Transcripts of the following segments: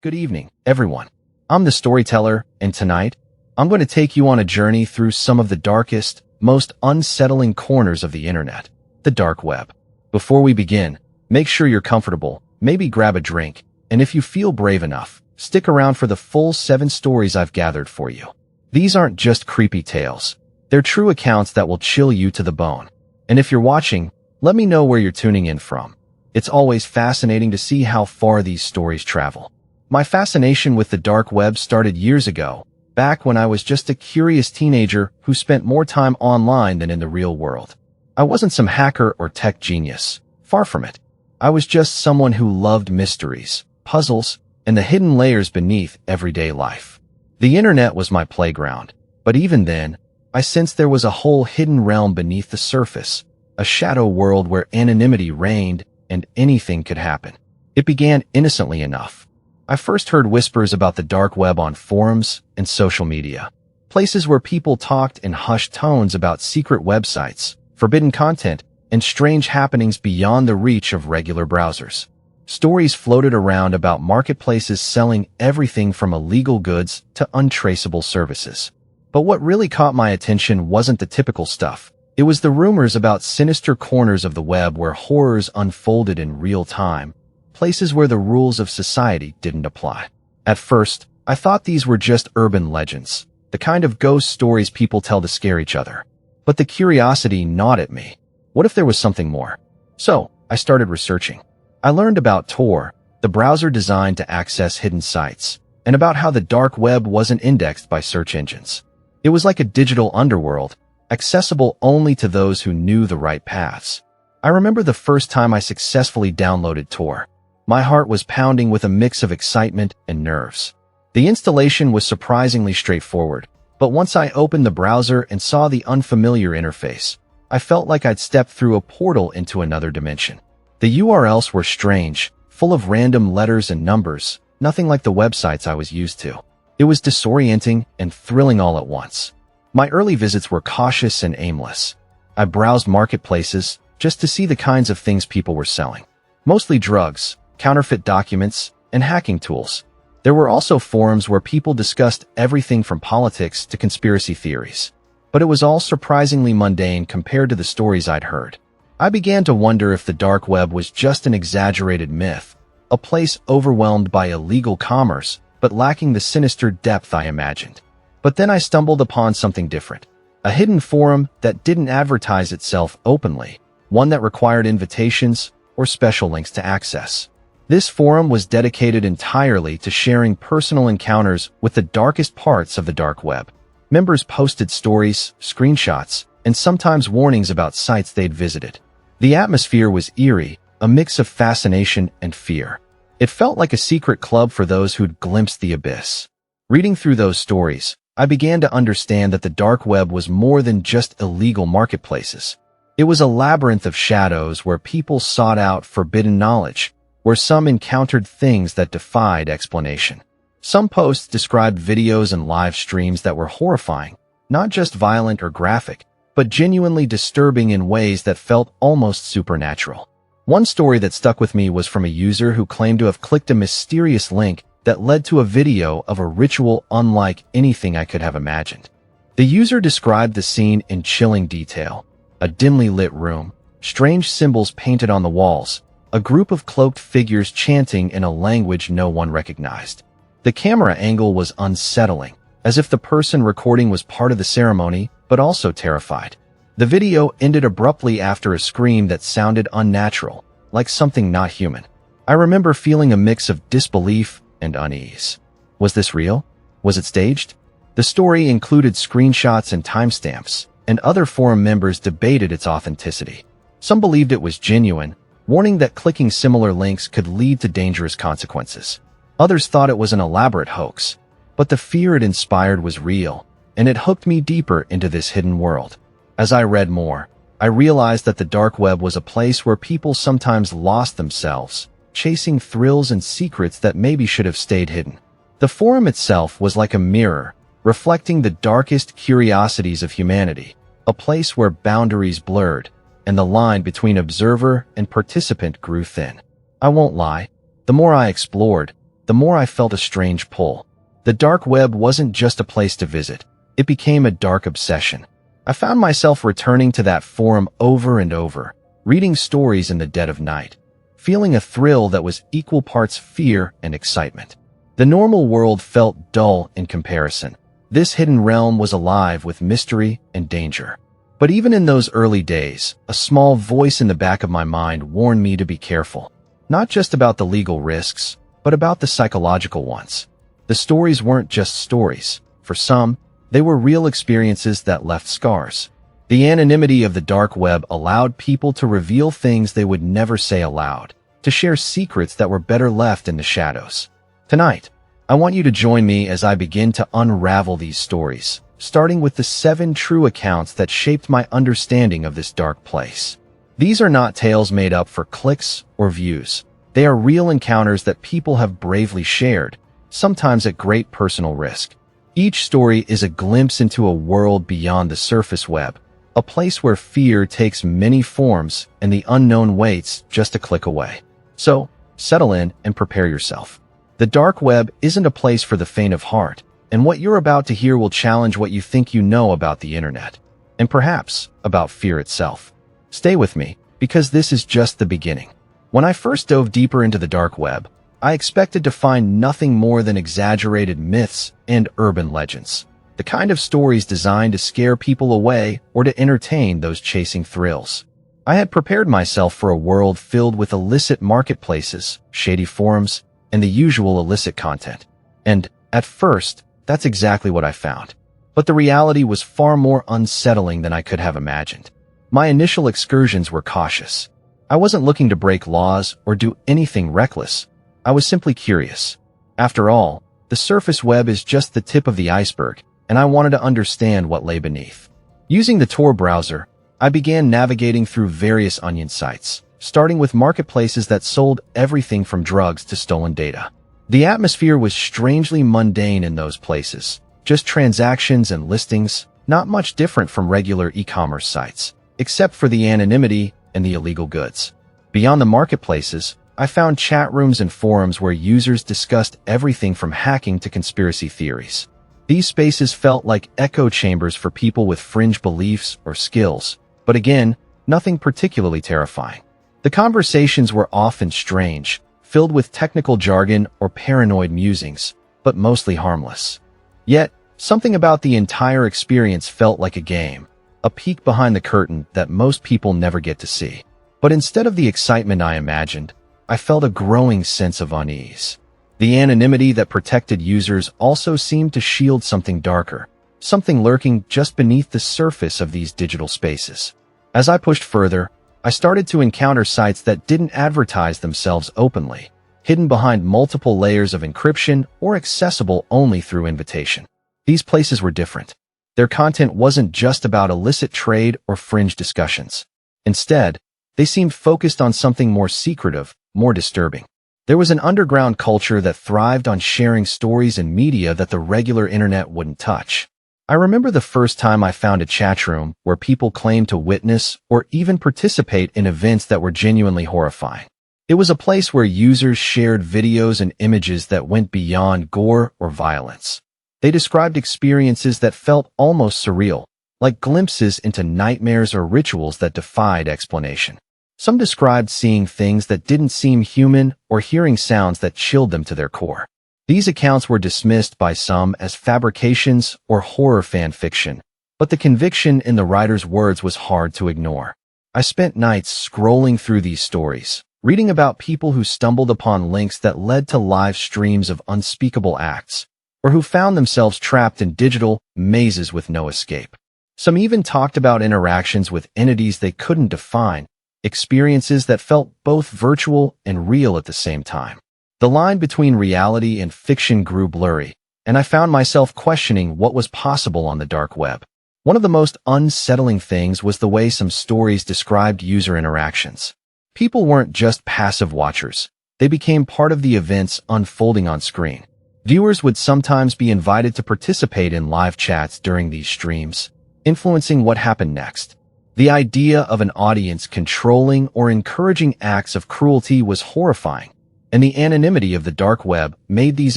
Good evening, everyone. I'm the storyteller, and tonight, I'm going to take you on a journey through some of the darkest, most unsettling corners of the internet, the dark web. Before we begin, make sure you're comfortable, maybe grab a drink, and if you feel brave enough, stick around for the full 7 stories I've gathered for you. These aren't just creepy tales. They're true accounts that will chill you to the bone. And if you're watching, let me know where you're tuning in from. It's always fascinating to see how far these stories travel. My fascination with the dark web started years ago, back when I was just a curious teenager who spent more time online than in the real world. I wasn't some hacker or tech genius. Far from it. I was just someone who loved mysteries, puzzles, and the hidden layers beneath everyday life. The internet was my playground, but even then, I sensed there was a whole hidden realm beneath the surface, a shadow world where anonymity reigned and anything could happen. It began innocently enough. I first heard whispers about the dark web on forums and social media, places where people talked in hushed tones about secret websites, forbidden content, and strange happenings beyond the reach of regular browsers. Stories floated around about marketplaces selling everything from illegal goods to untraceable services. But what really caught my attention wasn't the typical stuff. It was the rumors about sinister corners of the web where horrors unfolded in real time, places where the rules of society didn't apply. At first, I thought these were just urban legends, the kind of ghost stories people tell to scare each other. But the curiosity gnawed at me. What if there was something more? So, I started researching. I learned about Tor, the browser designed to access hidden sites, and about how the dark web wasn't indexed by search engines. It was like a digital underworld, accessible only to those who knew the right paths. I remember the first time I successfully downloaded Tor. My heart was pounding with a mix of excitement and nerves. The installation was surprisingly straightforward, but once I opened the browser and saw the unfamiliar interface, I felt like I'd stepped through a portal into another dimension. The URLs were strange, full of random letters and numbers, nothing like the websites I was used to. It was disorienting and thrilling all at once. My early visits were cautious and aimless. I browsed marketplaces just to see the kinds of things people were selling. Mostly drugs, counterfeit documents, and hacking tools. There were also forums where people discussed everything from politics to conspiracy theories. But it was all surprisingly mundane compared to the stories I'd heard. I began to wonder if the dark web was just an exaggerated myth, a place overwhelmed by illegal commerce, but lacking the sinister depth I imagined. But then I stumbled upon something different. A hidden forum that didn't advertise itself openly, one that required invitations or special links to access. This forum was dedicated entirely to sharing personal encounters with the darkest parts of the dark web. Members posted stories, screenshots, and sometimes warnings about sites they'd visited. The atmosphere was eerie, a mix of fascination and fear. It felt like a secret club for those who'd glimpsed the abyss. Reading through those stories, I began to understand that the dark web was more than just illegal marketplaces. It was a labyrinth of shadows where people sought out forbidden knowledge, where some encountered things that defied explanation. Some posts described videos and live streams that were horrifying, not just violent or graphic, but genuinely disturbing in ways that felt almost supernatural. One story that stuck with me was from a user who claimed to have clicked a mysterious link that led to a video of a ritual unlike anything I could have imagined. The user described the scene in chilling detail: a dimly lit room, strange symbols painted on the walls, a group of cloaked figures chanting in a language no one recognized. The camera angle was unsettling, as if the person recording was part of the ceremony, but also terrified. The video ended abruptly after a scream that sounded unnatural, like something not human. I remember feeling a mix of disbelief and unease. Was this real? Was it staged? The story included screenshots and timestamps, and other forum members debated its authenticity. Some believed it was genuine, warning that clicking similar links could lead to dangerous consequences. Others thought it was an elaborate hoax, but the fear it inspired was real, and it hooked me deeper into this hidden world. As I read more, I realized that the dark web was a place where people sometimes lost themselves, chasing thrills and secrets that maybe should have stayed hidden. The forum itself was like a mirror, reflecting the darkest curiosities of humanity, a place where boundaries blurred, and the line between observer and participant grew thin. I won't lie, the more I explored, the the more I felt a strange pull. The dark web wasn't just a place to visit. It became a dark obsession. I found myself returning to that forum over and over, reading stories in the dead of night, feeling a thrill that was equal parts fear and excitement. The normal world felt dull in comparison. This hidden realm was alive with mystery and danger. But even in those early days, a small voice in the back of my mind warned me to be careful, not just about the legal risks, but about the psychological ones. The stories weren't just stories. For some, they were real experiences that left scars. The anonymity of the dark web allowed people to reveal things they would never say aloud, to share secrets that were better left in the shadows. Tonight, I want you to join me as I begin to unravel these stories, starting with the 7 true accounts that shaped my understanding of this dark place. These are not tales made up for clicks or views. They are real encounters that people have bravely shared, sometimes at great personal risk. Each story is a glimpse into a world beyond the surface web, a place where fear takes many forms and the unknown waits just a click away. So, settle in and prepare yourself. The dark web isn't a place for the faint of heart, and what you're about to hear will challenge what you think you know about the internet, and perhaps about fear itself. Stay with me, because this is just the beginning. When I first dove deeper into the dark web, I expected to find nothing more than exaggerated myths and urban legends, the kind of stories designed to scare people away or to entertain those chasing thrills. I had prepared myself for a world filled with illicit marketplaces, shady forums, and the usual illicit content. And, at first, that's exactly what I found. But the reality was far more unsettling than I could have imagined. My initial excursions were cautious. I wasn't looking to break laws or do anything reckless. I was simply curious. After all, the surface web is just the tip of the iceberg, and I wanted to understand what lay beneath. Using the Tor browser, I began navigating through various onion sites, starting with marketplaces that sold everything from drugs to stolen data. The atmosphere was strangely mundane in those places, just transactions and listings, not much different from regular e-commerce sites, except for the anonymity and the illegal goods. Beyond the marketplaces, I found chat rooms and forums where users discussed everything from hacking to conspiracy theories. These spaces felt like echo chambers for people with fringe beliefs or skills, but again, nothing particularly terrifying. The conversations were often strange, filled with technical jargon or paranoid musings, but mostly harmless. Yet, something about the entire experience felt like a game, a peek behind the curtain that most people never get to see. But instead of the excitement I imagined, I felt a growing sense of unease. The anonymity that protected users also seemed to shield something darker, something lurking just beneath the surface of these digital spaces. As I pushed further, I started to encounter sites that didn't advertise themselves openly, hidden behind multiple layers of encryption or accessible only through invitation. These places were different. Their content wasn't just about illicit trade or fringe discussions. Instead, they seemed focused on something more secretive, more disturbing. There was an underground culture that thrived on sharing stories and media that the regular internet wouldn't touch. I remember the first time I found a chat room where people claimed to witness or even participate in events that were genuinely horrifying. It was a place where users shared videos and images that went beyond gore or violence. They described experiences that felt almost surreal, like glimpses into nightmares or rituals that defied explanation. Some described seeing things that didn't seem human or hearing sounds that chilled them to their core. These accounts were dismissed by some as fabrications or horror fan fiction, but the conviction in the writer's words was hard to ignore. I spent nights scrolling through these stories, reading about people who stumbled upon links that led to live streams of unspeakable acts, or who found themselves trapped in digital mazes with no escape. Some even talked about interactions with entities they couldn't define, experiences that felt both virtual and real at the same time. The line between reality and fiction grew blurry, and I found myself questioning what was possible on the dark web. One of the most unsettling things was the way some stories described user interactions. People weren't just passive watchers. They became part of the events unfolding on screen. Viewers would sometimes be invited to participate in live chats during these streams, influencing what happened next. The idea of an audience controlling or encouraging acts of cruelty was horrifying, and the anonymity of the dark web made these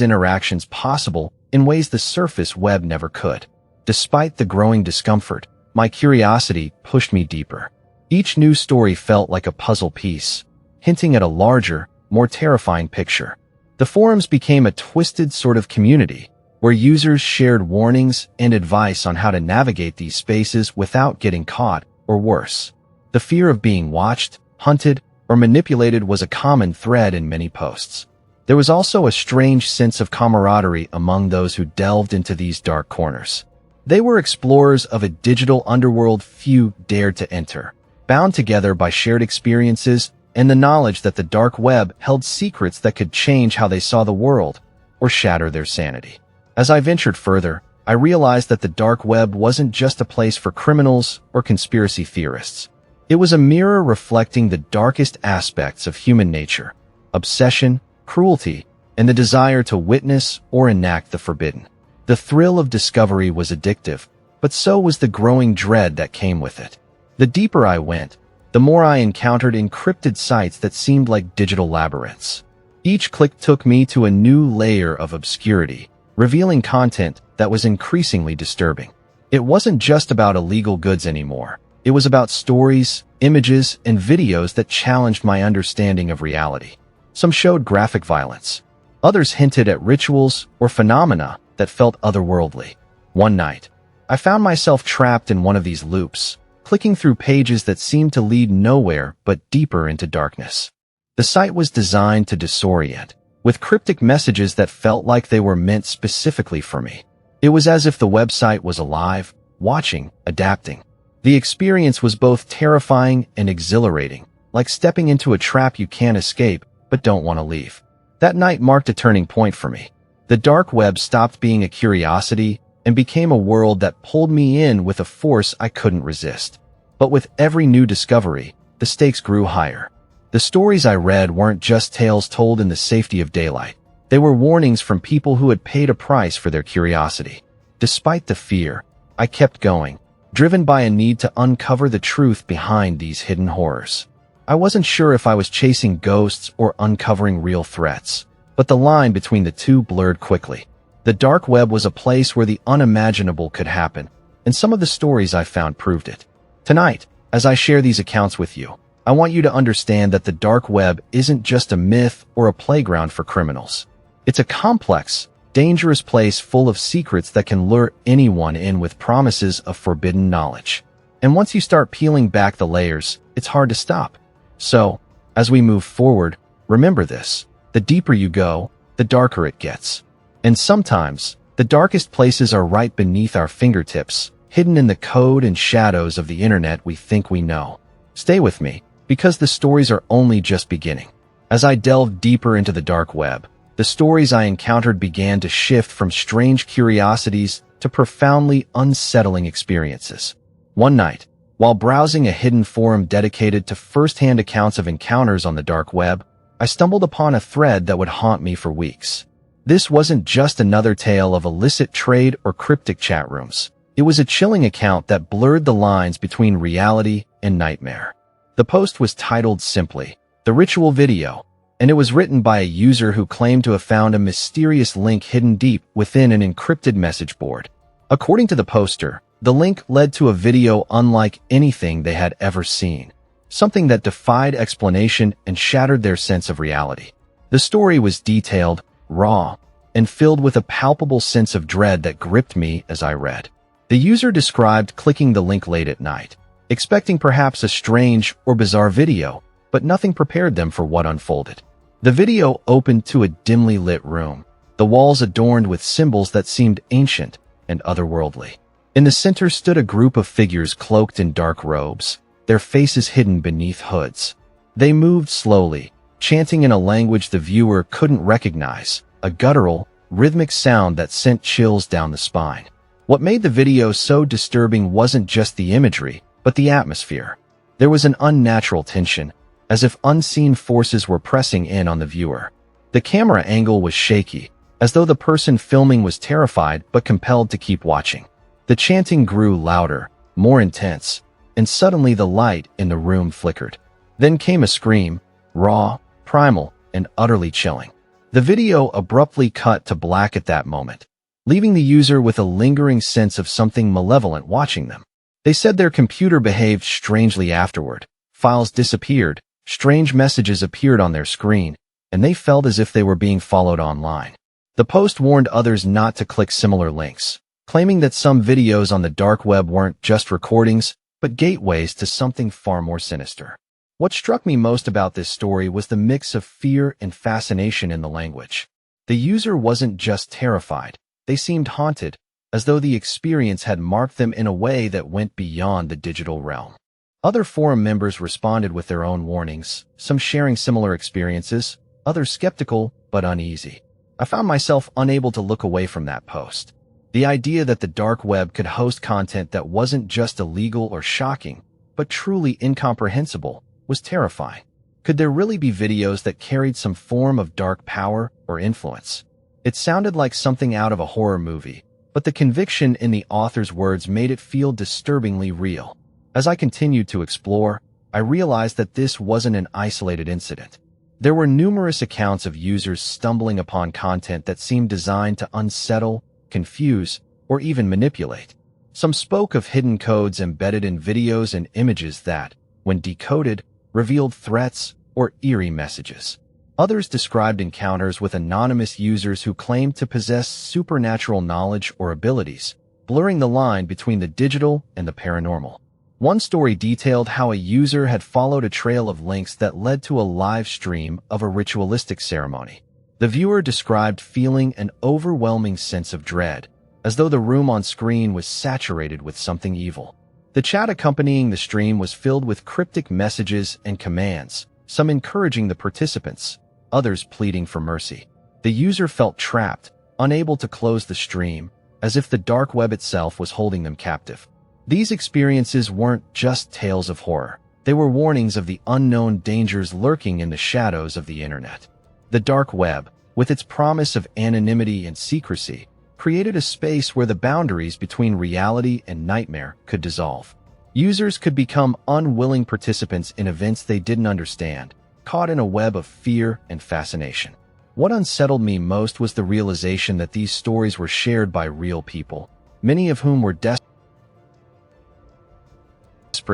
interactions possible in ways the surface web never could. Despite the growing discomfort, my curiosity pushed me deeper. Each new story felt like a puzzle piece, hinting at a larger, more terrifying picture. The forums became a twisted sort of community, where users shared warnings and advice on how to navigate these spaces without getting caught, or worse. The fear of being watched, hunted, or manipulated was a common thread in many posts. There was also a strange sense of camaraderie among those who delved into these dark corners. They were explorers of a digital underworld few dared to enter, bound together by shared experiences and the knowledge that the dark web held secrets that could change how they saw the world or shatter their sanity. As I ventured further, I realized that the dark web wasn't just a place for criminals or conspiracy theorists. It was a mirror reflecting the darkest aspects of human nature: obsession, cruelty, and the desire to witness or enact the forbidden. The thrill of discovery was addictive, but so was the growing dread that came with it. The deeper I went, the more I encountered encrypted sites that seemed like digital labyrinths. Each click took me to a new layer of obscurity, revealing content that was increasingly disturbing. It wasn't just about illegal goods anymore. It was about stories, images, and videos that challenged my understanding of reality. Some showed graphic violence. Others hinted at rituals or phenomena that felt otherworldly. One night, I found myself trapped in one of these loops, clicking through pages that seemed to lead nowhere but deeper into darkness. The site was designed to disorient, with cryptic messages that felt like they were meant specifically for me. It was as if the website was alive, watching, adapting. The experience was both terrifying and exhilarating, like stepping into a trap you can't escape but don't want to leave. That night marked a turning point for me. The dark web stopped being a curiosity and became a world that pulled me in with a force I couldn't resist. But with every new discovery, the stakes grew higher. The stories I read weren't just tales told in the safety of daylight. They were warnings from people who had paid a price for their curiosity. Despite the fear, I kept going, driven by a need to uncover the truth behind these hidden horrors. I wasn't sure if I was chasing ghosts or uncovering real threats, but the line between the two blurred quickly. The dark web was a place where the unimaginable could happen, and some of the stories I found proved it. Tonight, as I share these accounts with you, I want you to understand that the dark web isn't just a myth or a playground for criminals. It's a complex, dangerous place full of secrets that can lure anyone in with promises of forbidden knowledge. And once you start peeling back the layers, it's hard to stop. So, as we move forward, remember this: the deeper you go, the darker it gets. And sometimes, the darkest places are right beneath our fingertips, hidden in the code and shadows of the internet we think we know. Stay with me, because the stories are only just beginning. As I delved deeper into the dark web, the stories I encountered began to shift from strange curiosities to profoundly unsettling experiences. One night, while browsing a hidden forum dedicated to first-hand accounts of encounters on the dark web, I stumbled upon a thread that would haunt me for weeks. This wasn't just another tale of illicit trade or cryptic chat rooms. It was a chilling account that blurred the lines between reality and nightmare. The post was titled simply, "The Ritual Video," and it was written by a user who claimed to have found a mysterious link hidden deep within an encrypted message board. According to the poster, the link led to a video unlike anything they had ever seen, something that defied explanation and shattered their sense of reality. The story was detailed, raw, and filled with a palpable sense of dread that gripped me as I read. The user described clicking the link late at night, expecting perhaps a strange or bizarre video, but nothing prepared them for what unfolded. The video opened to a dimly lit room, the walls adorned with symbols that seemed ancient and otherworldly. In the center stood a group of figures cloaked in dark robes, their faces hidden beneath hoods. They moved slowly, chanting in a language the viewer couldn't recognize, a guttural, rhythmic sound that sent chills down the spine. What made the video so disturbing wasn't just the imagery, but the atmosphere. There was an unnatural tension, as if unseen forces were pressing in on the viewer. The camera angle was shaky, as though the person filming was terrified but compelled to keep watching. The chanting grew louder, more intense, and suddenly the light in the room flickered. Then came a scream, raw, primal, and utterly chilling. The video abruptly cut to black at that moment, leaving the user with a lingering sense of something malevolent watching them. They said their computer behaved strangely afterward. Files disappeared, strange messages appeared on their screen, and they felt as if they were being followed online. The post warned others not to click similar links, claiming that some videos on the dark web weren't just recordings, but gateways to something far more sinister. What struck me most about this story was the mix of fear and fascination in the language. The user wasn't just terrified, they seemed haunted, as though the experience had marked them in a way that went beyond the digital realm. Other forum members responded with their own warnings, some sharing similar experiences, others skeptical but uneasy. I found myself unable to look away from that post. The idea that the dark web could host content that wasn't just illegal or shocking, but truly incomprehensible, was terrifying. Could there really be videos that carried some form of dark power or influence? It sounded like something out of a horror movie, but the conviction in the author's words made it feel disturbingly real. As I continued to explore, I realized that this wasn't an isolated incident. There were numerous accounts of users stumbling upon content that seemed designed to unsettle, confuse, or even manipulate. Some spoke of hidden codes embedded in videos and images that, when decoded, revealed threats or eerie messages. Others described encounters with anonymous users who claimed to possess supernatural knowledge or abilities, blurring the line between the digital and the paranormal. One story detailed how a user had followed a trail of links that led to a live stream of a ritualistic ceremony. The viewer described feeling an overwhelming sense of dread, as though the room on screen was saturated with something evil. The chat accompanying the stream was filled with cryptic messages and commands, some encouraging the participants, others pleading for mercy. The user felt trapped, unable to close the stream, as if the dark web itself was holding them captive. These experiences weren't just tales of horror. They were warnings of the unknown dangers lurking in the shadows of the internet. The dark web, with its promise of anonymity and secrecy, created a space where the boundaries between reality and nightmare could dissolve. Users could become unwilling participants in events they didn't understand, caught in a web of fear and fascination. What unsettled me most was the realization that these stories were shared by real people, many of whom were desperate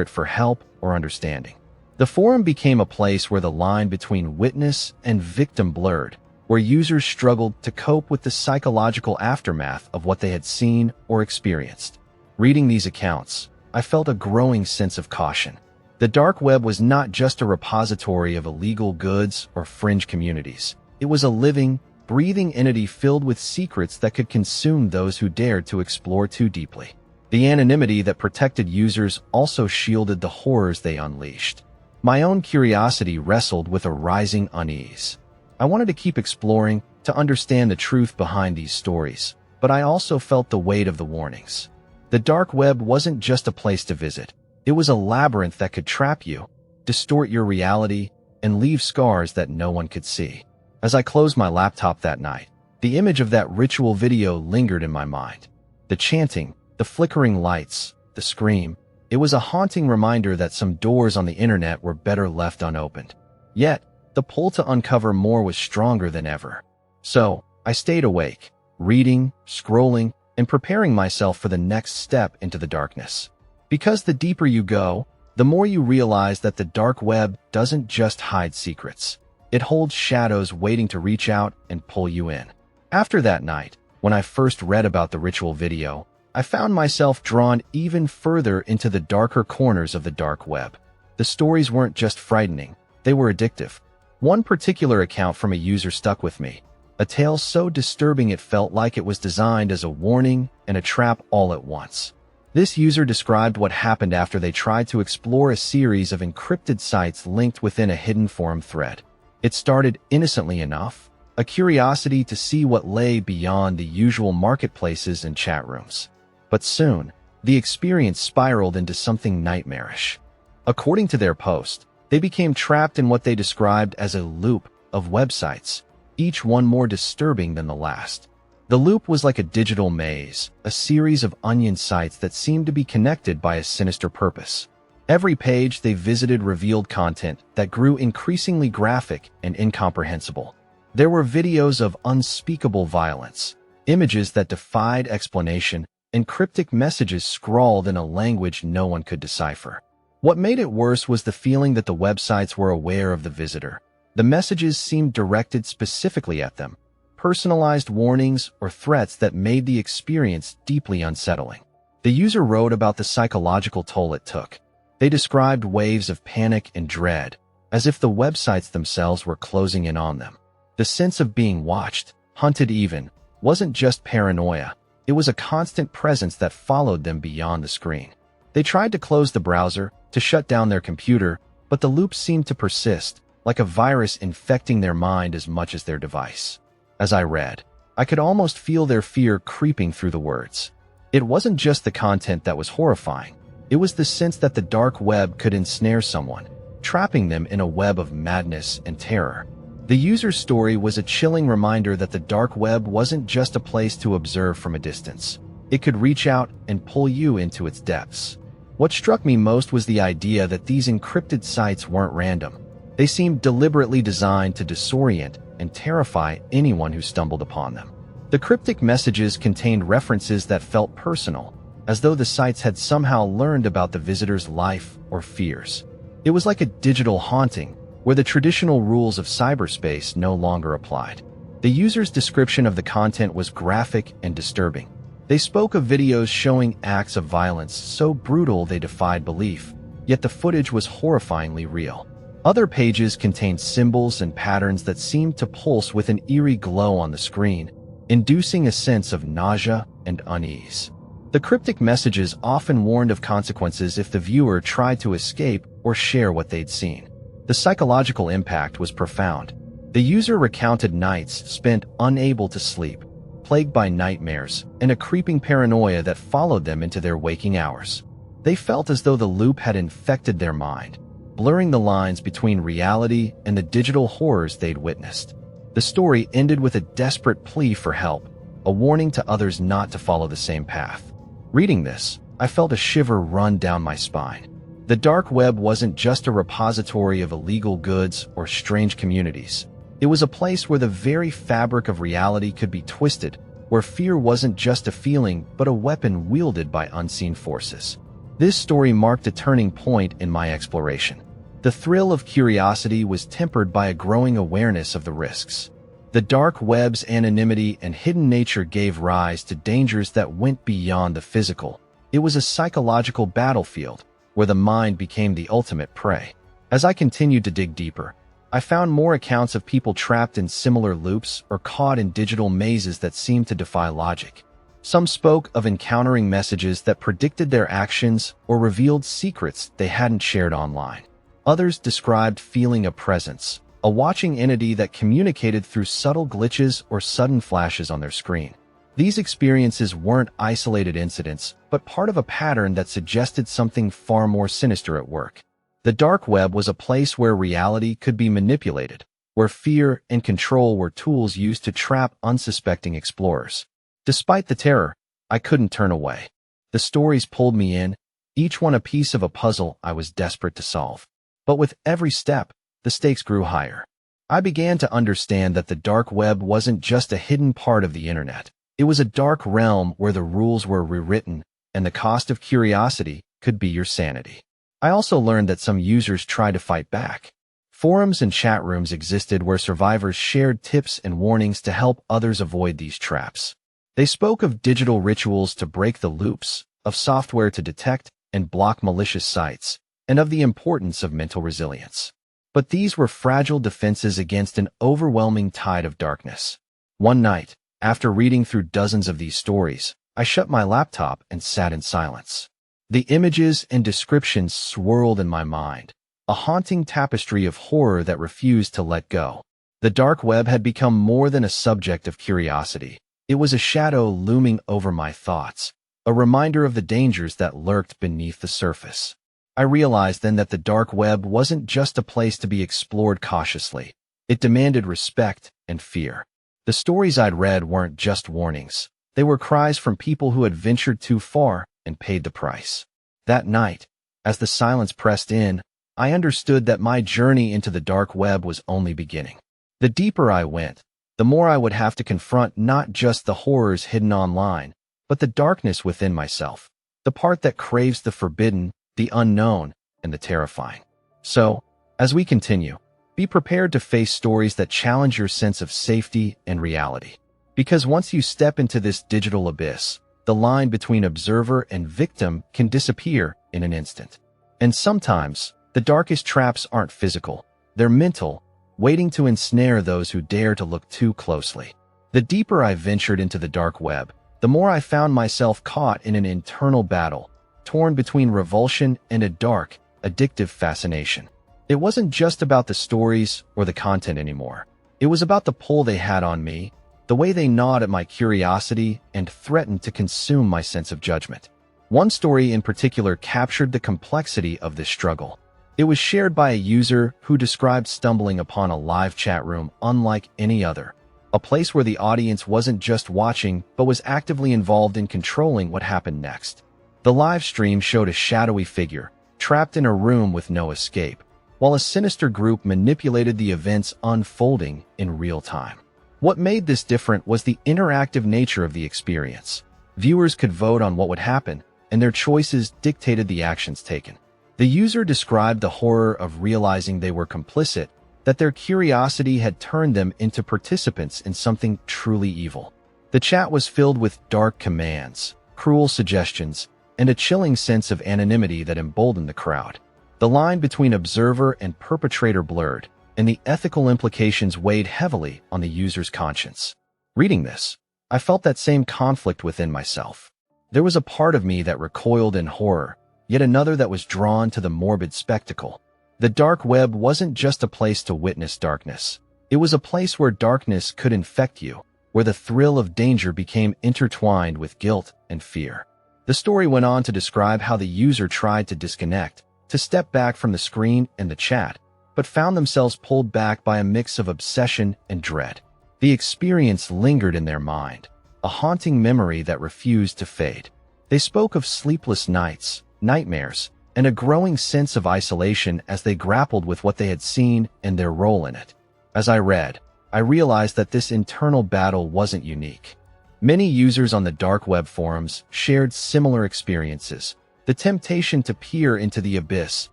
for help or understanding. The forum became a place where the line between witness and victim blurred, where users struggled to cope with the psychological aftermath of what they had seen or experienced. Reading these accounts, I felt a growing sense of caution. The dark web was not just a repository of illegal goods or fringe communities. It was a living, breathing entity filled with secrets that could consume those who dared to explore too deeply. The anonymity that protected users also shielded the horrors they unleashed. My own curiosity wrestled with a rising unease. I wanted to keep exploring, to understand the truth behind these stories, but I also felt the weight of the warnings. The dark web wasn't just a place to visit. It was a labyrinth that could trap you, distort your reality, and leave scars that no one could see. As I closed my laptop that night, the image of that ritual video lingered in my mind. The chanting, the flickering lights, the scream. It was a haunting reminder that some doors on the internet were better left unopened. Yet, the pull to uncover more was stronger than ever. So, I stayed awake, reading, scrolling, and preparing myself for the next step into the darkness. Because the deeper you go, the more you realize that the dark web doesn't just hide secrets. It holds shadows waiting to reach out and pull you in. After that night, when I first read about the ritual video, I found myself drawn even further into the darker corners of the dark web. The stories weren't just frightening, they were addictive. One particular account from a user stuck with me, a tale so disturbing it felt like it was designed as a warning and a trap all at once. This user described what happened after they tried to explore a series of encrypted sites linked within a hidden forum thread. It started innocently enough, a curiosity to see what lay beyond the usual marketplaces and chat rooms. But soon, the experience spiraled into something nightmarish. According to their post, they became trapped in what they described as a loop of websites, each one more disturbing than the last. The loop was like a digital maze, a series of onion sites that seemed to be connected by a sinister purpose. Every page they visited revealed content that grew increasingly graphic and incomprehensible. There were videos of unspeakable violence, images that defied explanation, and cryptic messages scrawled in a language no one could decipher. What made it worse was the feeling that the websites were aware of the visitor. The messages seemed directed specifically at them, personalized warnings or threats that made the experience deeply unsettling. The user wrote about the psychological toll it took. They described waves of panic and dread, as if the websites themselves were closing in on them. The sense of being watched, hunted even, wasn't just paranoia. It was a constant presence that followed them beyond the screen. They tried to close the browser, to shut down their computer, but the loop seemed to persist, like a virus infecting their mind as much as their device. As I read, I could almost feel their fear creeping through the words. It wasn't just the content that was horrifying. It was the sense that the dark web could ensnare someone, trapping them in a web of madness and terror. The user's story was a chilling reminder that the dark web wasn't just a place to observe from a distance. It could reach out and pull you into its depths. What struck me most was the idea that these encrypted sites weren't random. They seemed deliberately designed to disorient and terrify anyone who stumbled upon them. The cryptic messages contained references that felt personal, as though the sites had somehow learned about the visitor's life or fears. It was like a digital haunting, where the traditional rules of cyberspace no longer applied. The user's description of the content was graphic and disturbing. They spoke of videos showing acts of violence so brutal they defied belief, yet the footage was horrifyingly real. Other pages contained symbols and patterns that seemed to pulse with an eerie glow on the screen, inducing a sense of nausea and unease. The cryptic messages often warned of consequences if the viewer tried to escape or share what they'd seen. The psychological impact was profound. The user recounted nights spent unable to sleep, plagued by nightmares and a creeping paranoia that followed them into their waking hours. They felt as though the loop had infected their mind, blurring the lines between reality and the digital horrors they'd witnessed. The story ended with a desperate plea for help, a warning to others not to follow the same path. Reading this, I felt a shiver run down my spine. The dark web wasn't just a repository of illegal goods or strange communities. It was a place where the very fabric of reality could be twisted, where fear wasn't just a feeling but a weapon wielded by unseen forces. This story marked a turning point in my exploration. The thrill of curiosity was tempered by a growing awareness of the risks. The dark web's anonymity and hidden nature gave rise to dangers that went beyond the physical. It was a psychological battlefield, where the mind became the ultimate prey. As I continued to dig deeper, I found more accounts of people trapped in similar loops or caught in digital mazes that seemed to defy logic. Some spoke of encountering messages that predicted their actions or revealed secrets they hadn't shared online. Others described feeling a presence, a watching entity that communicated through subtle glitches or sudden flashes on their screen. These experiences weren't isolated incidents, but part of a pattern that suggested something far more sinister at work. The dark web was a place where reality could be manipulated, where fear and control were tools used to trap unsuspecting explorers. Despite the terror, I couldn't turn away. The stories pulled me in, each one a piece of a puzzle I was desperate to solve. But with every step, the stakes grew higher. I began to understand that the dark web wasn't just a hidden part of the internet. It was a dark realm where the rules were rewritten, and the cost of curiosity could be your sanity. I also learned that some users tried to fight back. Forums and chat rooms existed where survivors shared tips and warnings to help others avoid these traps. They spoke of digital rituals to break the loops, of software to detect and block malicious sites, and of the importance of mental resilience. But these were fragile defenses against an overwhelming tide of darkness. One night, after reading through dozens of these stories, I shut my laptop and sat in silence. The images and descriptions swirled in my mind, a haunting tapestry of horror that refused to let go. The dark web had become more than a subject of curiosity. It was a shadow looming over my thoughts, a reminder of the dangers that lurked beneath the surface. I realized then that the dark web wasn't just a place to be explored cautiously. It demanded respect and fear. The stories I'd read weren't just warnings. They were cries from people who had ventured too far and paid the price. That night, As the silence pressed in, I understood that my journey into the dark web was only beginning. The deeper I went, the more I would have to confront not just the horrors hidden online, but the darkness within myself, the part that craves the forbidden, the unknown, and the terrifying. So, as we continue, be prepared to face stories that challenge your sense of safety and reality. Because once you step into this digital abyss, the line between observer and victim can disappear in an instant. And sometimes, the darkest traps aren't physical, they're mental, waiting to ensnare those who dare to look too closely. The deeper I ventured into the dark web, the more I found myself caught in an internal battle, torn between revulsion and a dark, addictive fascination. It wasn't just about the stories or the content anymore. It was about the pull they had on me, the way they gnawed at my curiosity and threatened to consume my sense of judgment. One story in particular captured the complexity of this struggle. It was shared by a user who described stumbling upon a live chat room unlike any other, a place where the audience wasn't just watching but was actively involved in controlling what happened next. The live stream showed a shadowy figure, trapped in a room with no escape, while a sinister group manipulated the events unfolding in real time. What made this different was the interactive nature of the experience. Viewers could vote on what would happen, and their choices dictated the actions taken. The user described the horror of realizing they were complicit, that their curiosity had turned them into participants in something truly evil. The chat was filled with dark commands, cruel suggestions, and a chilling sense of anonymity that emboldened the crowd. The line between observer and perpetrator blurred, and the ethical implications weighed heavily on the user's conscience. Reading this, I felt that same conflict within myself. There was a part of me that recoiled in horror, yet another that was drawn to the morbid spectacle. The dark web wasn't just a place to witness darkness. It was a place where darkness could infect you, where the thrill of danger became intertwined with guilt and fear. The story went on to describe how the user tried to disconnect, to step back from the screen and the chat, but found themselves pulled back by a mix of obsession and dread. The experience lingered in their mind, a haunting memory that refused to fade. They spoke of sleepless nights, nightmares, and a growing sense of isolation as they grappled with what they had seen and their role in it. As I read, I realized that this internal battle wasn't unique. Many users on the dark web forums shared similar experiences: the temptation to peer into the abyss,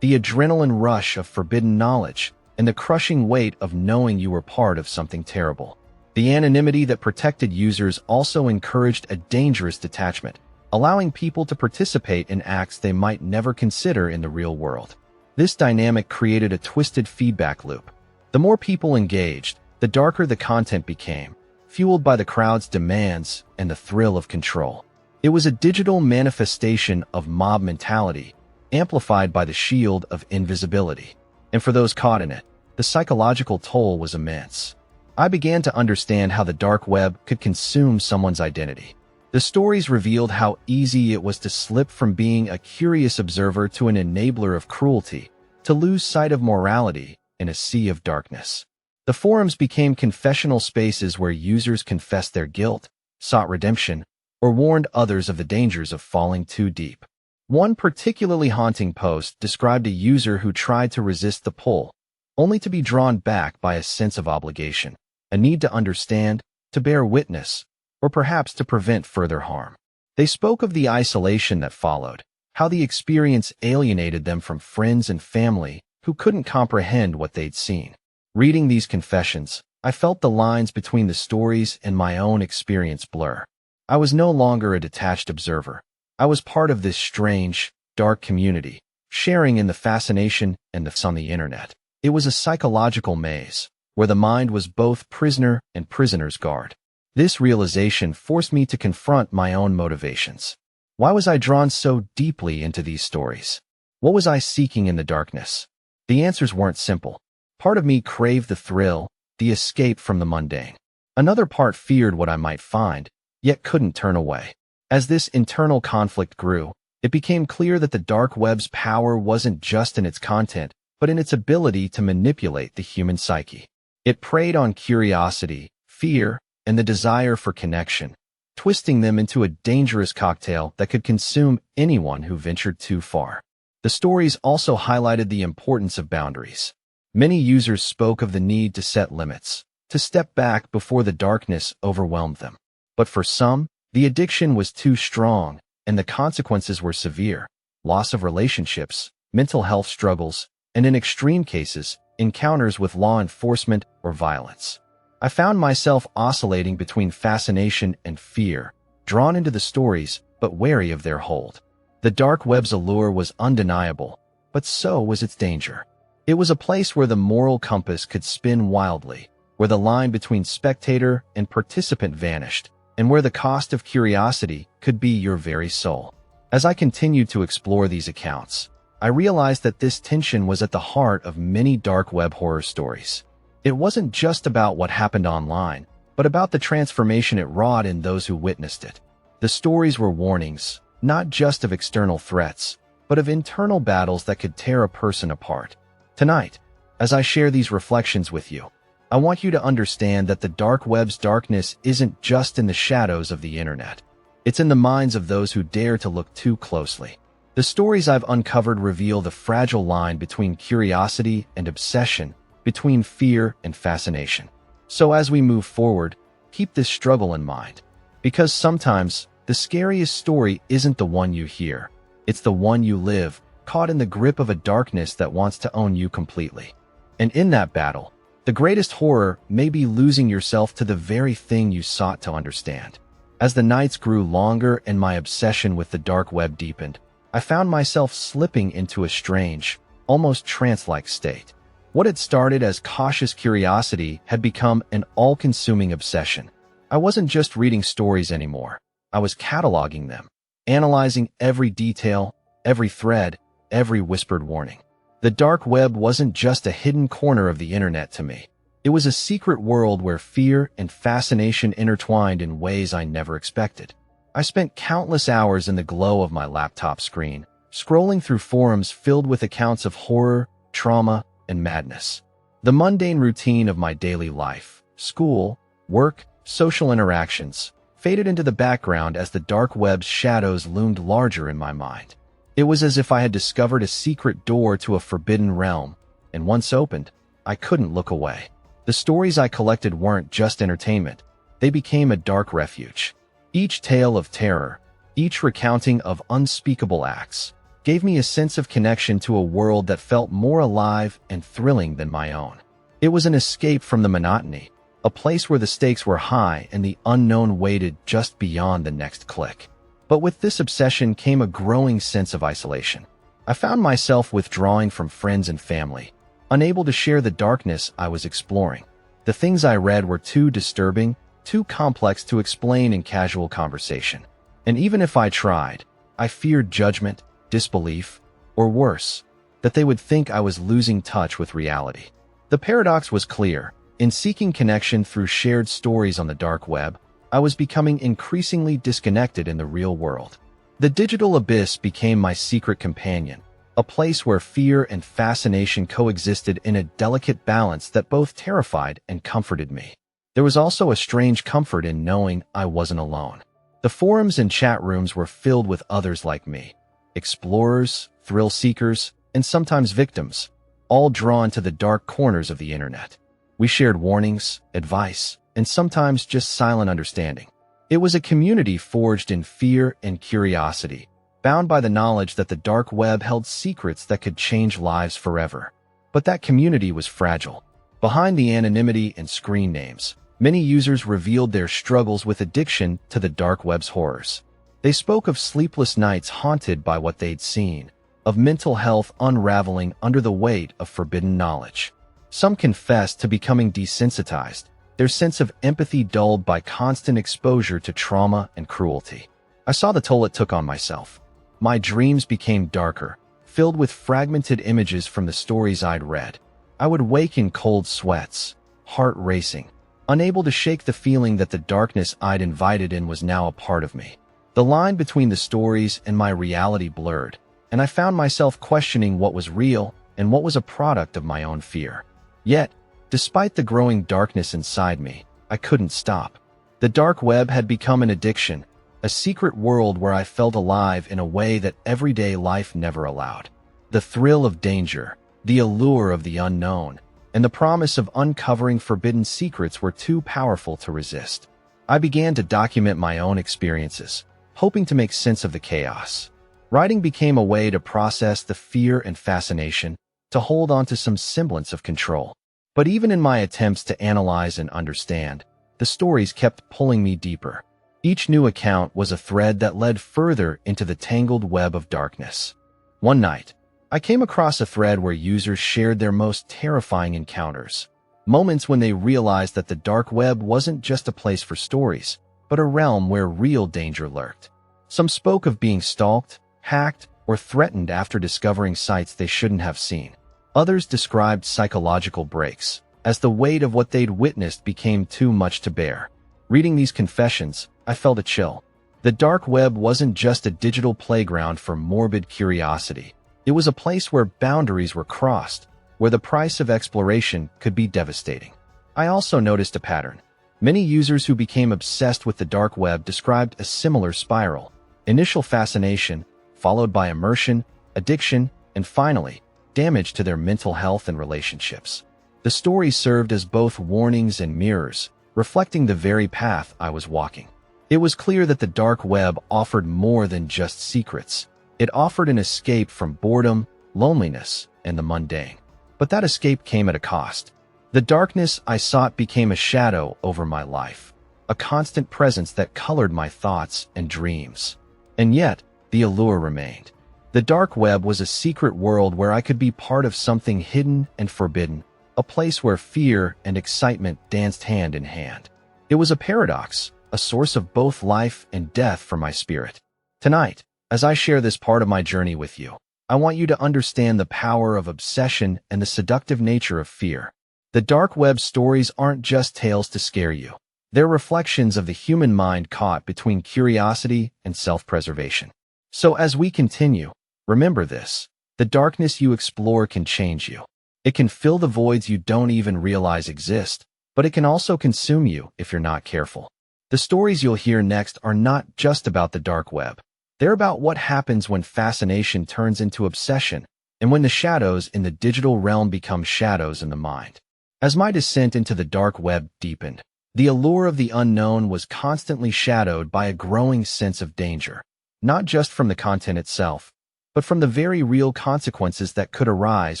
the adrenaline rush of forbidden knowledge, and the crushing weight of knowing you were part of something terrible. The anonymity that protected users also encouraged a dangerous detachment, allowing people to participate in acts they might never consider in the real world. This dynamic created a twisted feedback loop. The more people engaged, the darker the content became, fueled by the crowd's demands and the thrill of control. It was a digital manifestation of mob mentality, amplified by the shield of invisibility. And for those caught in it, the psychological toll was immense. I began to understand how the dark web could consume someone's identity. The stories revealed how easy it was to slip from being a curious observer to an enabler of cruelty, to lose sight of morality in a sea of darkness. The forums became confessional spaces where users confessed their guilt, sought redemption, or warned others of the dangers of falling too deep. One particularly haunting post described a user who tried to resist the pull, only to be drawn back by a sense of obligation, a need to understand, to bear witness, or perhaps to prevent further harm. They spoke of the isolation that followed, how the experience alienated them from friends and family who couldn't comprehend what they'd seen. Reading these confessions, I felt the lines between the stories and my own experience blur. I was no longer a detached observer. I was part of this strange, dark community, sharing in the fascination and the fun on the internet. It was a psychological maze, where the mind was both prisoner and prisoner's guard. This realization forced me to confront my own motivations. Why was I drawn so deeply into these stories? What was I seeking in the darkness? The answers weren't simple. Part of me craved the thrill, the escape from the mundane. Another part feared what I might find, yet couldn't turn away. As this internal conflict grew, it became clear that the dark web's power wasn't just in its content, but in its ability to manipulate the human psyche. It preyed on curiosity, fear, and the desire for connection, twisting them into a dangerous cocktail that could consume anyone who ventured too far. The stories also highlighted the importance of boundaries. Many users spoke of the need to set limits, to step back before the darkness overwhelmed them. But for some, the addiction was too strong, and the consequences were severe: loss of relationships, mental health struggles, and in extreme cases, encounters with law enforcement or violence. I found myself oscillating between fascination and fear, drawn into the stories but wary of their hold. The dark web's allure was undeniable, but so was its danger. It was a place where the moral compass could spin wildly, where the line between spectator and participant vanished, and where the cost of curiosity could be your very soul. As I continued to explore these accounts, I realized that this tension was at the heart of many dark web horror stories. It wasn't just about what happened online, but about the transformation it wrought in those who witnessed it. The stories were warnings, not just of external threats, but of internal battles that could tear a person apart. Tonight, as I share these reflections with you, I want you to understand that the dark web's darkness isn't just in the shadows of the internet. It's in the minds of those who dare to look too closely. The stories I've uncovered reveal the fragile line between curiosity and obsession, between fear and fascination. So as we move forward, keep this struggle in mind. Because sometimes, the scariest story isn't the one you hear. It's the one you live, caught in the grip of a darkness that wants to own you completely. And in that battle, the greatest horror may be losing yourself to the very thing you sought to understand. As the nights grew longer and my obsession with the dark web deepened, I found myself slipping into a strange, almost trance-like state. What had started as cautious curiosity had become an all-consuming obsession. I wasn't just reading stories anymore. I was cataloging them, analyzing every detail, every thread, every whispered warning. The dark web wasn't just a hidden corner of the internet to me. It was a secret world where fear and fascination intertwined in ways I never expected. I spent countless hours in the glow of my laptop screen, scrolling through forums filled with accounts of horror, trauma, and madness. The mundane routine of my daily life, school, work, social interactions, faded into the background as the dark web's shadows loomed larger in my mind. It was as if I had discovered a secret door to a forbidden realm, and once opened, I couldn't look away. The stories I collected weren't just entertainment. They became a dark refuge. Each tale of terror, each recounting of unspeakable acts, gave me a sense of connection to a world that felt more alive and thrilling than my own. It was an escape from the monotony, a place where the stakes were high and the unknown waited just beyond the next click. But with this obsession came a growing sense of isolation. I found myself withdrawing from friends and family, unable to share the darkness I was exploring. The things I read were too disturbing, too complex to explain in casual conversation. And even if I tried, I feared judgment, disbelief, or worse, that they would think I was losing touch with reality. The paradox was clear. In seeking connection through shared stories on the dark web, I was becoming increasingly disconnected in the real world. The digital abyss became my secret companion, a place where fear and fascination coexisted in a delicate balance that both terrified and comforted me. There was also a strange comfort in knowing I wasn't alone. The forums and chat rooms were filled with others like me, explorers, thrill seekers, and sometimes victims, all drawn to the dark corners of the internet. We shared warnings, advice, and sometimes just silent understanding. It was a community forged in fear and curiosity, bound by the knowledge that the dark web held secrets that could change lives forever. But that community was fragile. Behind the anonymity and screen names, many users revealed their struggles with addiction to the dark web's horrors. They spoke of sleepless nights haunted by what they'd seen, of mental health unraveling under the weight of forbidden knowledge. Some confessed to becoming desensitized, their sense of empathy dulled by constant exposure to trauma and cruelty. I saw the toll it took on myself. My dreams became darker, filled with fragmented images from the stories I'd read. I would wake in cold sweats, heart racing, unable to shake the feeling that the darkness I'd invited in was now a part of me. The line between the stories and my reality blurred, and I found myself questioning what was real and what was a product of my own fear. Yet, despite the growing darkness inside me, I couldn't stop. The dark web had become an addiction, a secret world where I felt alive in a way that everyday life never allowed. The thrill of danger, the allure of the unknown, and the promise of uncovering forbidden secrets were too powerful to resist. I began to document my own experiences, hoping to make sense of the chaos. Writing became a way to process the fear and fascination, to hold on to some semblance of control. But even in my attempts to analyze and understand, the stories kept pulling me deeper. Each new account was a thread that led further into the tangled web of darkness. One night, I came across a thread where users shared their most terrifying encounters, moments when they realized that the dark web wasn't just a place for stories, but a realm where real danger lurked. Some spoke of being stalked, hacked, or threatened after discovering sites they shouldn't have seen. Others described psychological breaks, as the weight of what they'd witnessed became too much to bear. Reading these confessions, I felt a chill. The dark web wasn't just a digital playground for morbid curiosity. It was a place where boundaries were crossed, where the price of exploration could be devastating. I also noticed a pattern. Many users who became obsessed with the dark web described a similar spiral. Initial fascination, followed by immersion, addiction, and finally, damage to their mental health and relationships. The stories served as both warnings and mirrors, reflecting the very path I was walking. It was clear that the dark web offered more than just secrets. It offered an escape from boredom, loneliness, and the mundane. But that escape came at a cost. The darkness I sought became a shadow over my life, a constant presence that colored my thoughts and dreams. And yet, the allure remained. The dark web was a secret world where I could be part of something hidden and forbidden, a place where fear and excitement danced hand in hand. It was a paradox, a source of both life and death for my spirit. Tonight, as I share this part of my journey with you, I want you to understand the power of obsession and the seductive nature of fear. The dark web stories aren't just tales to scare you. They're reflections of the human mind caught between curiosity and self-preservation. So as we continue, remember this: the darkness you explore can change you. It can fill the voids you don't even realize exist, but it can also consume you if you're not careful. The stories you'll hear next are not just about the dark web. They're about what happens when fascination turns into obsession, and when the shadows in the digital realm become shadows in the mind. As my descent into the dark web deepened, the allure of the unknown was constantly shadowed by a growing sense of danger, not just from the content itself, but from the very real consequences that could arise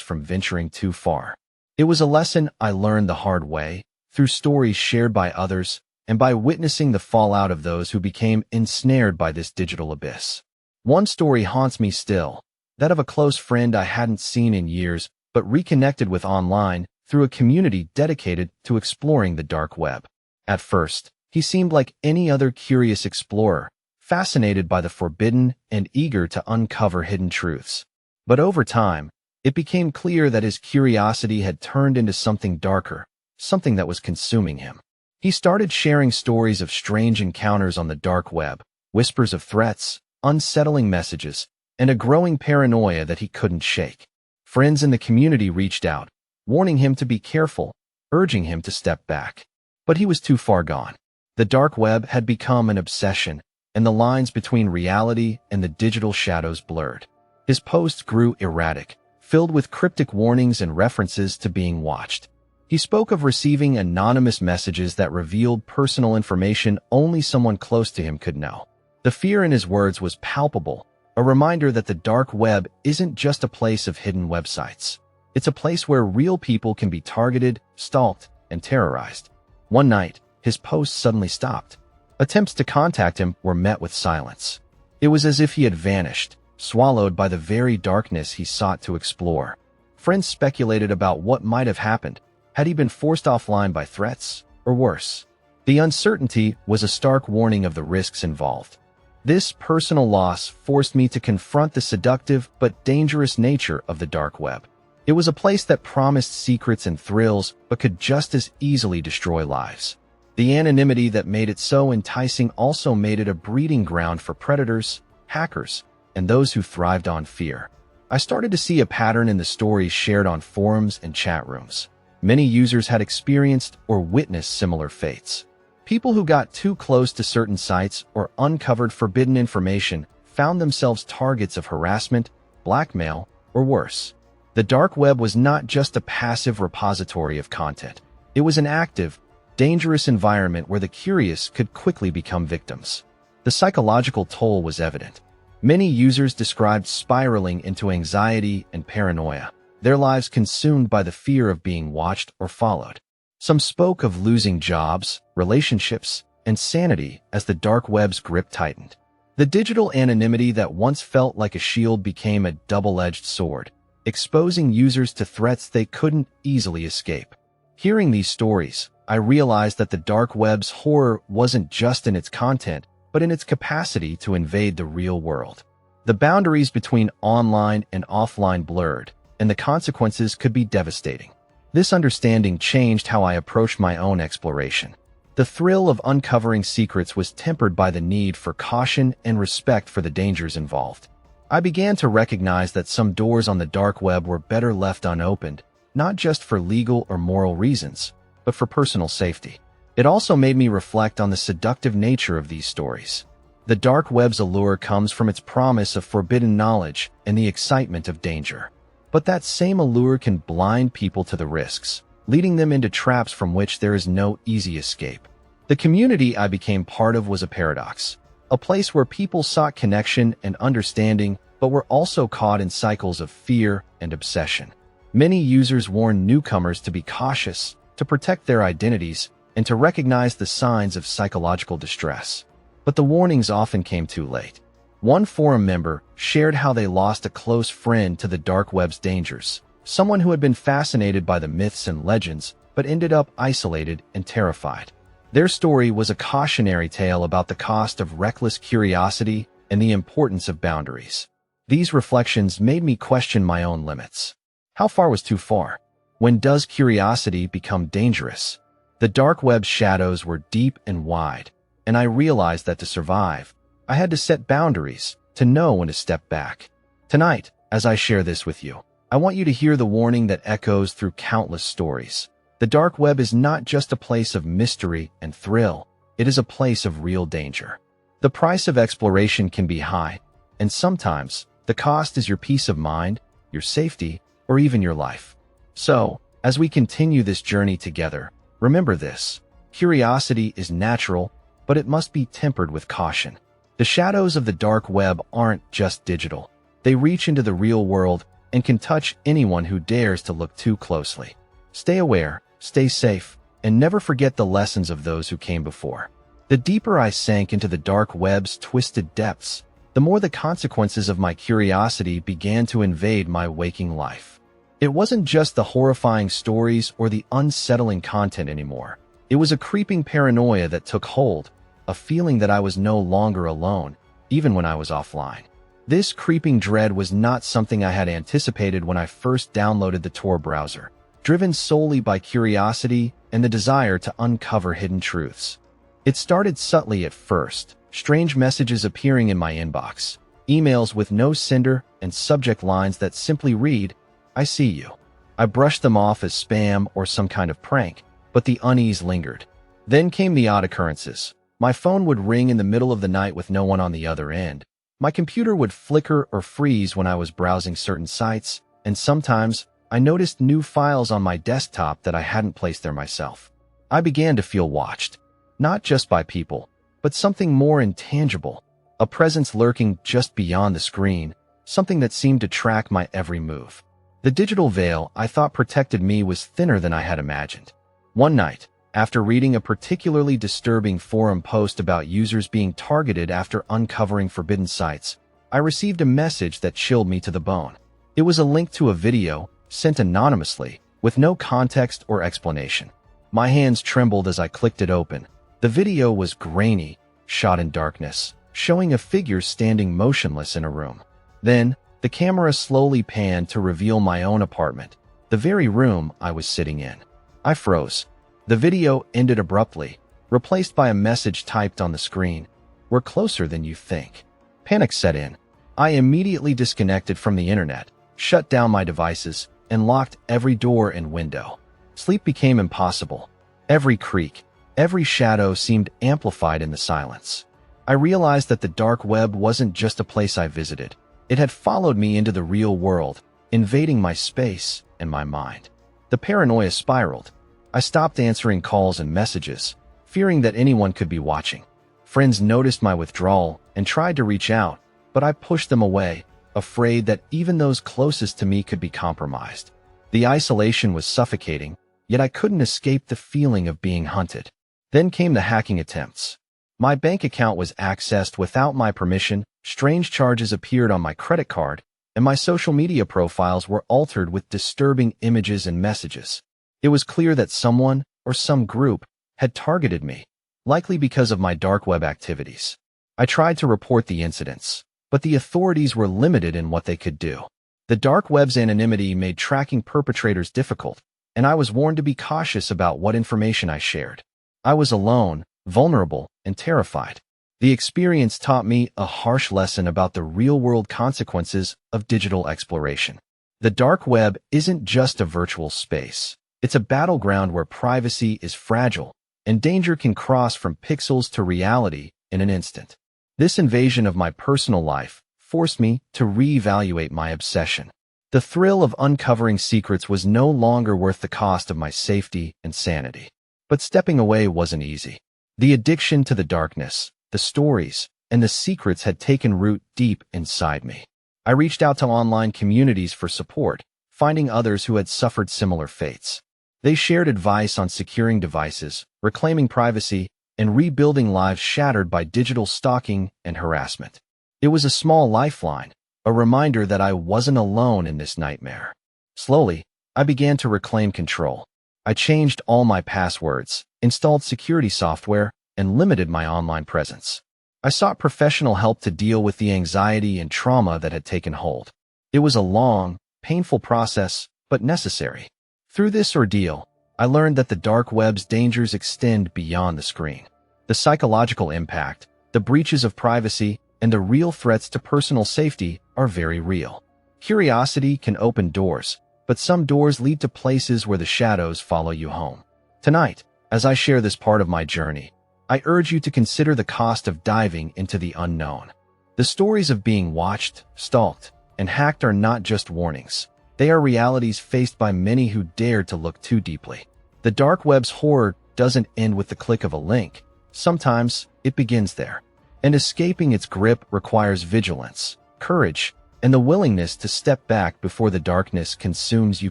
from venturing too far. It was a lesson I learned the hard way, through stories shared by others, and by witnessing the fallout of those who became ensnared by this digital abyss. One story haunts me still, that of a close friend I hadn't seen in years, but reconnected with online through a community dedicated to exploring the dark web. At first, he seemed like any other curious explorer, fascinated by the forbidden and eager to uncover hidden truths. But over time, it became clear that his curiosity had turned into something darker, something that was consuming him. He started sharing stories of strange encounters on the dark web, whispers of threats, unsettling messages, and a growing paranoia that he couldn't shake. Friends in the community reached out, warning him to be careful, urging him to step back. But he was too far gone. The dark web had become an obsession, and the lines between reality and the digital shadows blurred. His posts grew erratic, filled with cryptic warnings and references to being watched. He spoke of receiving anonymous messages that revealed personal information only someone close to him could know. The fear in his words was palpable, a reminder that the dark web isn't just a place of hidden websites. It's a place where real people can be targeted, stalked, and terrorized. One night, his posts suddenly stopped. Attempts to contact him were met with silence. It was as if he had vanished, swallowed by the very darkness he sought to explore. Friends speculated about what might have happened. Had he been forced offline by threats, or worse? The uncertainty was a stark warning of the risks involved. This personal loss forced me to confront the seductive but dangerous nature of the dark web. It was a place that promised secrets and thrills but could just as easily destroy lives. The anonymity that made it so enticing also made it a breeding ground for predators, hackers, and those who thrived on fear. I started to see a pattern in the stories shared on forums and chat rooms. Many users had experienced or witnessed similar fates. People who got too close to certain sites or uncovered forbidden information found themselves targets of harassment, blackmail, or worse. The dark web was not just a passive repository of content. It was an active, dangerous environment where the curious could quickly become victims. The psychological toll was evident. Many users described spiraling into anxiety and paranoia, their lives consumed by the fear of being watched or followed. Some spoke of losing jobs, relationships, and sanity as the dark web's grip tightened. The digital anonymity that once felt like a shield became a double-edged sword, exposing users to threats they couldn't easily escape. Hearing these stories, I realized that the dark web's horror wasn't just in its content, but in its capacity to invade the real world. The boundaries between online and offline blurred, and the consequences could be devastating. This understanding changed how I approached my own exploration. The thrill of uncovering secrets was tempered by the need for caution and respect for the dangers involved. I began to recognize that some doors on the dark web were better left unopened, not just for legal or moral reasons, but for personal safety. It also made me reflect on the seductive nature of these stories. The dark web's allure comes from its promise of forbidden knowledge and the excitement of danger. But that same allure can blind people to the risks, leading them into traps from which there is no easy escape. The community I became part of was a paradox, a place where people sought connection and understanding, but were also caught in cycles of fear and obsession. Many users warned newcomers to be cautious, to protect their identities, and to recognize the signs of psychological distress. But the warnings often came too late. One forum member shared how they lost a close friend to the dark web's dangers, someone who had been fascinated by the myths and legends, but ended up isolated and terrified. Their story was a cautionary tale about the cost of reckless curiosity and the importance of boundaries. These reflections made me question my own limits. How far was too far? When does curiosity become dangerous? The dark web's shadows were deep and wide, and I realized that to survive, I had to set boundaries, to know when to step back. Tonight, as I share this with you, I want you to hear the warning that echoes through countless stories. The dark web is not just a place of mystery and thrill, it is a place of real danger. The price of exploration can be high, and sometimes the cost is your peace of mind, your safety, or even your life. So, as we continue this journey together, remember this: curiosity is natural, but it must be tempered with caution. The shadows of the dark web aren't just digital. They reach into the real world and can touch anyone who dares to look too closely. Stay aware, stay safe, and never forget the lessons of those who came before. The deeper I sank into the dark web's twisted depths, the more the consequences of my curiosity began to invade my waking life. It wasn't just the horrifying stories or the unsettling content anymore. It was a creeping paranoia that took hold, a feeling that I was no longer alone, even when I was offline. This creeping dread was not something I had anticipated when I first downloaded the Tor browser, driven solely by curiosity and the desire to uncover hidden truths. It started subtly at first, strange messages appearing in my inbox, emails with no sender, and subject lines that simply read, "I see you." I brushed them off as spam or some kind of prank, but the unease lingered. Then came the odd occurrences. My phone would ring in the middle of the night with no one on the other end. My computer would flicker or freeze when I was browsing certain sites, and sometimes I noticed new files on my desktop that I hadn't placed there myself. I began to feel watched, not just by people, but something more intangible, a presence lurking just beyond the screen, something that seemed to track my every move. The digital veil I thought protected me was thinner than I had imagined. One night, after reading a particularly disturbing forum post about users being targeted after uncovering forbidden sites, I received a message that chilled me to the bone. It was a link to a video, sent anonymously, with no context or explanation. My hands trembled as I clicked it open. The video was grainy, shot in darkness, showing a figure standing motionless in a room. Then, the camera slowly panned to reveal my own apartment, the very room I was sitting in. I froze. The video ended abruptly, replaced by a message typed on the screen. "We're closer than you think." Panic set in. I immediately disconnected from the internet, shut down my devices, and locked every door and window. Sleep became impossible. Every creak, every shadow seemed amplified in the silence. I realized that the dark web wasn't just a place I visited. It had followed me into the real world, invading my space and my mind. The paranoia spiraled. I stopped answering calls and messages, fearing that anyone could be watching. Friends noticed my withdrawal and tried to reach out, but I pushed them away, afraid that even those closest to me could be compromised. The isolation was suffocating, yet I couldn't escape the feeling of being hunted. Then came the hacking attempts. My bank account was accessed without my permission, strange charges appeared on my credit card, and my social media profiles were altered with disturbing images and messages. It was clear that someone, or some group, had targeted me, likely because of my dark web activities. I tried to report the incidents, but the authorities were limited in what they could do. The dark web's anonymity made tracking perpetrators difficult, and I was warned to be cautious about what information I shared. I was alone, vulnerable, and terrified. The experience taught me a harsh lesson about the real-world consequences of digital exploration. The dark web isn't just a virtual space. It's a battleground where privacy is fragile, and danger can cross from pixels to reality in an instant. This invasion of my personal life forced me to reevaluate my obsession. The thrill of uncovering secrets was no longer worth the cost of my safety and sanity. But stepping away wasn't easy. The addiction to the darkness, the stories, and the secrets had taken root deep inside me. I reached out to online communities for support, finding others who had suffered similar fates. They shared advice on securing devices, reclaiming privacy, and rebuilding lives shattered by digital stalking and harassment. It was a small lifeline, a reminder that I wasn't alone in this nightmare. Slowly, I began to reclaim control. I changed all my passwords, installed security software, and limited my online presence. I sought professional help to deal with the anxiety and trauma that had taken hold. It was a long, painful process, but necessary. Through this ordeal, I learned that the dark web's dangers extend beyond the screen. The psychological impact, the breaches of privacy, and the real threats to personal safety are very real. Curiosity can open doors, but some doors lead to places where the shadows follow you home. Tonight, as I share this part of my journey, I urge you to consider the cost of diving into the unknown. The stories of being watched, stalked, and hacked are not just warnings. They are realities faced by many who dared to look too deeply. The dark web's horror doesn't end with the click of a link. Sometimes, it begins there. And escaping its grip requires vigilance, courage, and the willingness to step back before the darkness consumes you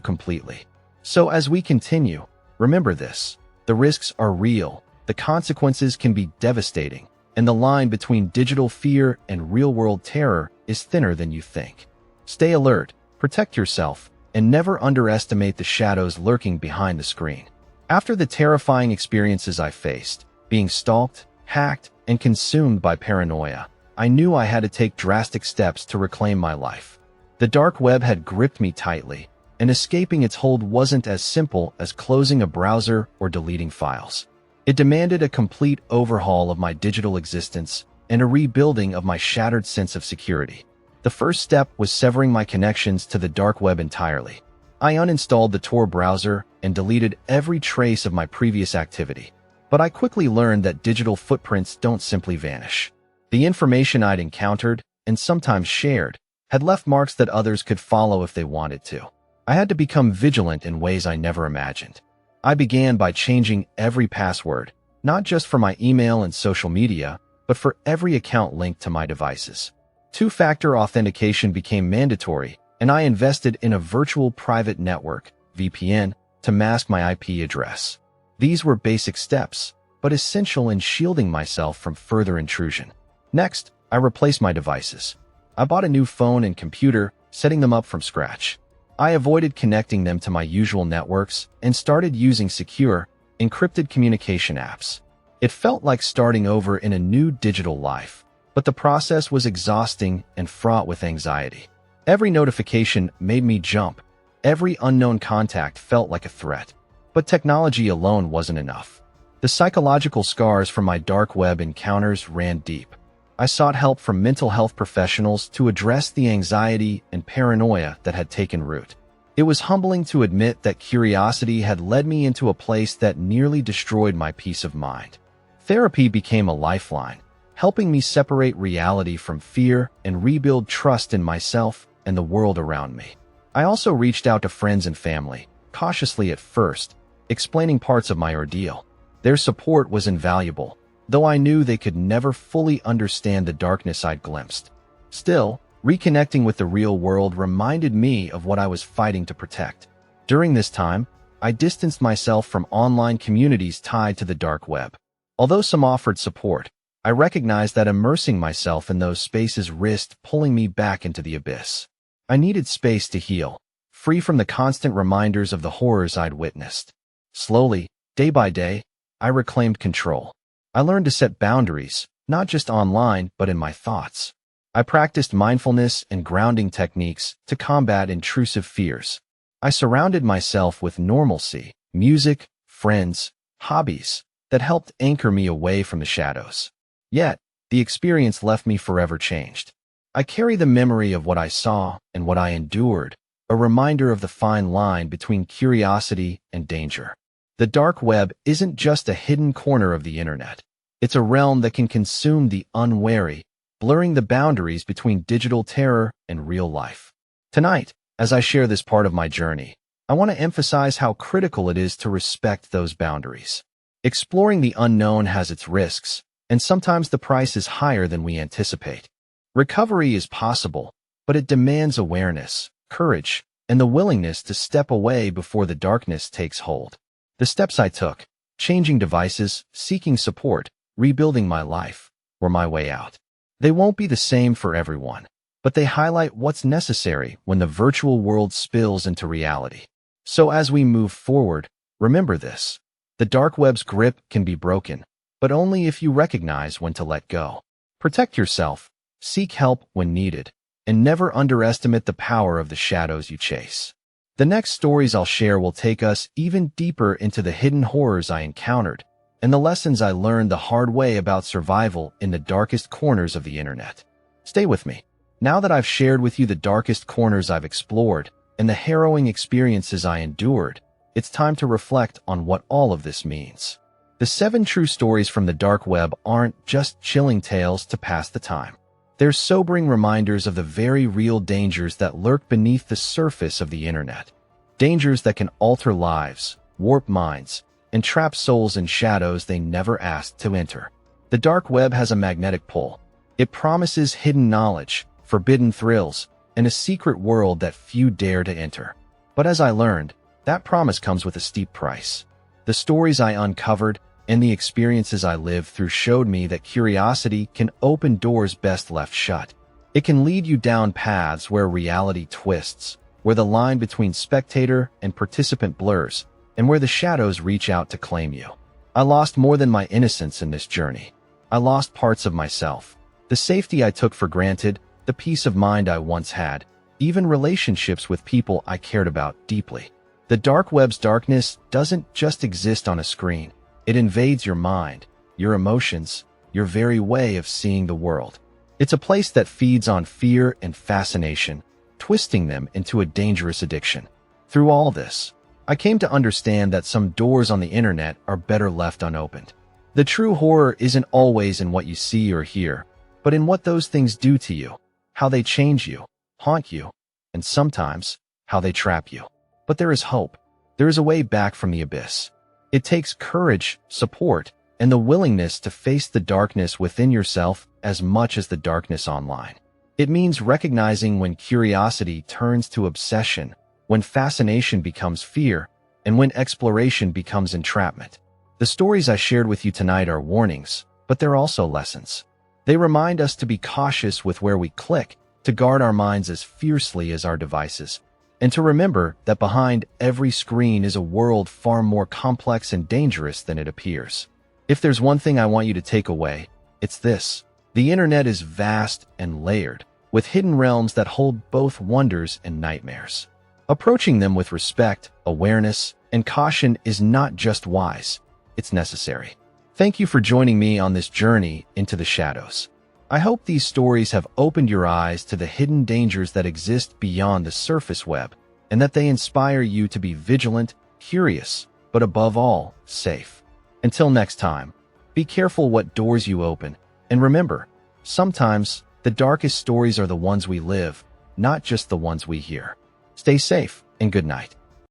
completely. So as we continue, remember this: the risks are real, the consequences can be devastating, and the line between digital fear and real-world terror is thinner than you think. Stay alert, protect yourself, and never underestimate the shadows lurking behind the screen. After the terrifying experiences I faced, being stalked, hacked, and consumed by paranoia, I knew I had to take drastic steps to reclaim my life. The dark web had gripped me tightly, and escaping its hold wasn't as simple as closing a browser or deleting files. It demanded a complete overhaul of my digital existence and a rebuilding of my shattered sense of security. The first step was severing my connections to the dark web entirely. I uninstalled the Tor browser and deleted every trace of my previous activity. But I quickly learned that digital footprints don't simply vanish. The information I'd encountered, and sometimes shared, had left marks that others could follow if they wanted to. I had to become vigilant in ways I never imagined. I began by changing every password, not just for my email and social media, but for every account linked to my devices. Two-factor authentication became mandatory, and I invested in a virtual private network, VPN, to mask my IP address. These were basic steps, but essential in shielding myself from further intrusion. Next, I replaced my devices. I bought a new phone and computer, setting them up from scratch. I avoided connecting them to my usual networks and started using secure, encrypted communication apps. It felt like starting over in a new digital life, but the process was exhausting and fraught with anxiety. Every notification made me jump. Every unknown contact felt like a threat. But technology alone wasn't enough. The psychological scars from my dark web encounters ran deep. I sought help from mental health professionals to address the anxiety and paranoia that had taken root. It was humbling to admit that curiosity had led me into a place that nearly destroyed my peace of mind. Therapy became a lifeline, helping me separate reality from fear and rebuild trust in myself and the world around me. I also reached out to friends and family, cautiously at first, explaining parts of my ordeal. Their support was invaluable, though I knew they could never fully understand the darkness I'd glimpsed. Still, reconnecting with the real world reminded me of what I was fighting to protect. During this time, I distanced myself from online communities tied to the dark web. Although some offered support, I recognized that immersing myself in those spaces risked pulling me back into the abyss. I needed space to heal, free from the constant reminders of the horrors I'd witnessed. Slowly, day by day, I reclaimed control. I learned to set boundaries, not just online, but in my thoughts. I practiced mindfulness and grounding techniques to combat intrusive fears. I surrounded myself with normalcy, music, friends, hobbies that helped anchor me away from the shadows. Yet, the experience left me forever changed. I carry the memory of what I saw and what I endured, a reminder of the fine line between curiosity and danger. The dark web isn't just a hidden corner of the internet. It's a realm that can consume the unwary, blurring the boundaries between digital terror and real life. Tonight, as I share this part of my journey, I want to emphasize how critical it is to respect those boundaries. Exploring the unknown has its risks, and sometimes the price is higher than we anticipate. Recovery is possible, but it demands awareness, courage, and the willingness to step away before the darkness takes hold. The steps I took, changing devices, seeking support, rebuilding my life, were my way out. They won't be the same for everyone, but they highlight what's necessary when the virtual world spills into reality. So as we move forward, remember this. The dark web's grip can be broken, but only if you recognize when to let go. Protect yourself, seek help when needed, and never underestimate the power of the shadows you chase. The next stories I'll share will take us even deeper into the hidden horrors I encountered and the lessons I learned the hard way about survival in the darkest corners of the internet. Stay with me. Now that I've shared with you the darkest corners I've explored and the harrowing experiences I endured, it's time to reflect on what all of this means. The 7 true stories from the dark web aren't just chilling tales to pass the time. They're sobering reminders of the very real dangers that lurk beneath the surface of the internet. Dangers that can alter lives, warp minds, and trap souls in shadows they never asked to enter. The dark web has a magnetic pull. It promises hidden knowledge, forbidden thrills, and a secret world that few dare to enter. But as I learned, that promise comes with a steep price. The stories I uncovered and the experiences I lived through showed me that curiosity can open doors best left shut. It can lead you down paths where reality twists, where the line between spectator and participant blurs, and where the shadows reach out to claim you. I lost more than my innocence in this journey. I lost parts of myself, the safety I took for granted, the peace of mind I once had, even relationships with people I cared about deeply. The dark web's darkness doesn't just exist on a screen. It invades your mind, your emotions, your very way of seeing the world. It's a place that feeds on fear and fascination, twisting them into a dangerous addiction. Through all this, I came to understand that some doors on the internet are better left unopened. The true horror isn't always in what you see or hear, but in what those things do to you, how they change you, haunt you, and sometimes, how they trap you. But there is hope. There is a way back from the abyss. It takes courage, support, and the willingness to face the darkness within yourself as much as the darkness online. It means recognizing when curiosity turns to obsession, when fascination becomes fear, and when exploration becomes entrapment. The stories I shared with you tonight are warnings, but they're also lessons. They remind us to be cautious with where we click, to guard our minds as fiercely as our devices, and to remember that behind every screen is a world far more complex and dangerous than it appears. If there's one thing I want you to take away, it's this. The internet is vast and layered, with hidden realms that hold both wonders and nightmares. Approaching them with respect, awareness, and caution is not just wise, it's necessary. Thank you for joining me on this journey into the shadows. I hope these stories have opened your eyes to the hidden dangers that exist beyond the surface web, and that they inspire you to be vigilant, curious, but above all, safe. Until next time, be careful what doors you open, and remember, sometimes the darkest stories are the ones we live, not just the ones we hear. Stay safe and good night.